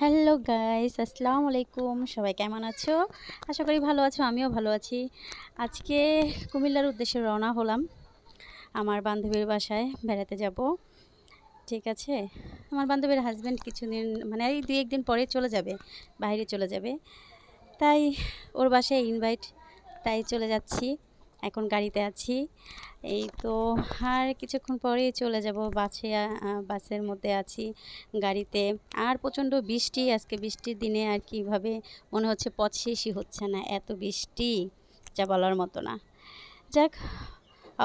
Hello guys, আসসালামু আলাইকুম। সবাই কেমন আছো? আশা করি ভালো আছো, আমিও ভালো আছি। আজকে কুমিল্লার উদ্দেশ্যে রওনা হলাম। আমার বান্ধবীর বাসায় বেড়াতে যাব। ঠিক আছে, আমার বান্ধবীর হাজব্যান্ড কিছুদিন মানে এই 2-1 দিন পরে চলে যাবে, বাইরে চলে যাবে। তাই ওর বাসায় ইনভাইট, তাই চলে যাচ্ছি। এখন গাড়িতে আছি। এই তো আর কিছুক্ষণ পরেই চলে যাব। বাসের মধ্যে আছি, গাড়িতে। আর প্রচণ্ড বৃষ্টি, আজকে বৃষ্টির দিনে আর কিভাবে মনে হচ্ছে পথ শেষই হচ্ছে না, এত বৃষ্টি যা বলার মতো না। যাক,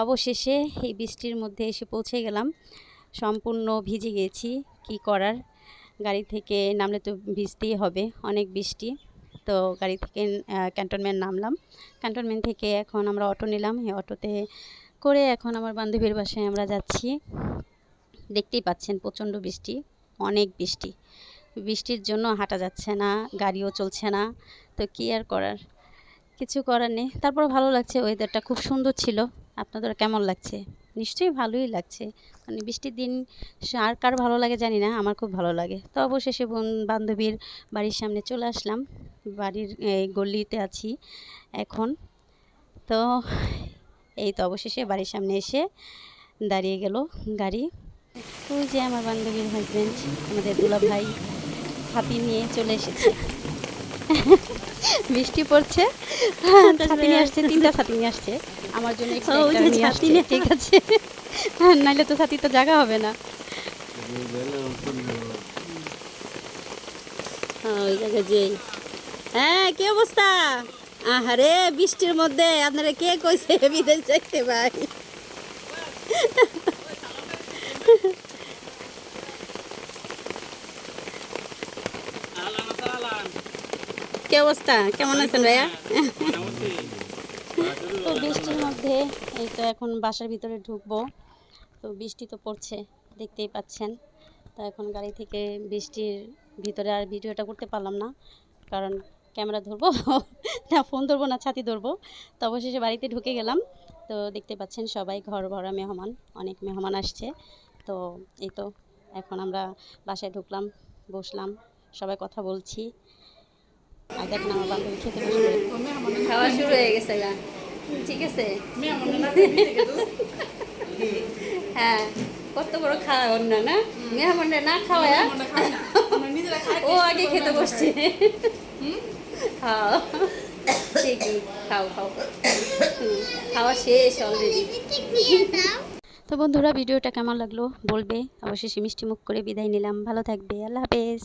অবশেষে এই বৃষ্টির মধ্যে এসে পৌঁছে গেলাম। সম্পূর্ণ ভিজে গেছি, কি করার। গাড়ি থেকে নামলে তো ভিজতেই হবে, অনেক বৃষ্টি। তো গাড়ি থেকে ক্যান্টনমেন্ট নামলাম। ক্যান্টনমেন্ট থেকে এখন আমরা অটো নিলাম। এই অটোতে করে এখন আমার বান্ধবীর বাসায় আমরা যাচ্ছি। দেখতেই পাচ্ছেন প্রচণ্ড বৃষ্টি, অনেক বৃষ্টি। বৃষ্টির জন্য হাঁটা যাচ্ছে না, গাড়িও চলছে না। তো কী আর করার, কিছু করার নেই। তারপর ভালো লাগছে, ওয়েদারটা খুব সুন্দর ছিল। আপনাদের কেমন লাগছে? নিশ্চয়ই ভালোই লাগছে। মানে বৃষ্টির দিন আর কার ভালো লাগে জানি না, আমার খুব ভালো লাগে। তো অবশেষে বান্ধবীর বাড়ির সামনে চলে আসলাম। বাড়ির এই গলিতে আছি এখন। তো এই তো অবশেষে বাড়ির সামনে এসে দাঁড়িয়ে গেল গাড়ি। ওই যে আমার বান্ধবীর হাজব্যান্ড, আমাদের দুলাভাই, ছাতি নিয়ে চলে এসেছে। বৃষ্টি পড়ছে, ছাতি নিয়ে আসছে, 3টা ছাতি নিয়ে আসছে। আমার জন্য একটা নিয়ে আসছে, ঠিক আছে। নাইলে তো ছাতি তো জায়গা হবে না। ওই জায়গায় যেই হ্যাঁ, কি অবস্থা? আহারে, বৃষ্টির মধ্যে আপনারা কে কইছে বিদেশ যাইতে ভাই? কি অবস্থা, কেমন আছেন ভাইয়া? তো বৃষ্টির মধ্যে এই তো এখন বাসার ভিতরে ঢুকবো। তো বৃষ্টি তো পড়ছে, দেখতেই পাচ্ছেন। তো এখন গাড়ি থেকে বৃষ্টির ভিতরে আর ভিডিওটা করতে পারলাম না, কারণ ক্যামেরা ধরবো না ফোন ধরবো না ছাতি ধরবো। তো অবশেষে বাড়িতে ঢুকে গেলাম। তো দেখতে পাচ্ছেন সবাই ঘর ভরা মেহমান, অনেক মেহমান আসছে। তো এই তো এখন আমরা বাসায় ঢুকলাম, বসলাম, সবাই কথা বলছি। আর দেখেন আমার বান্ধবী খেতে বসবে। খাওয়া শুরু হয়ে গেছে গা, ঠিক আছে। হ্যাঁ, কত বড় খাওয়া অন্য না, মেহমানরা না খাওয়া ও আগে খেতে বসছে। খাও, ঠিকই, খাও খাও। খাওয়া শেষ অলরেডি। তো বন্ধুরা, ভিডিওটা কেমন লাগলো বলবে। অবশেষে মিষ্টি মুখ করে বিদায় নিলাম। ভালো থাকবে, আল্লাহ হাফেজ।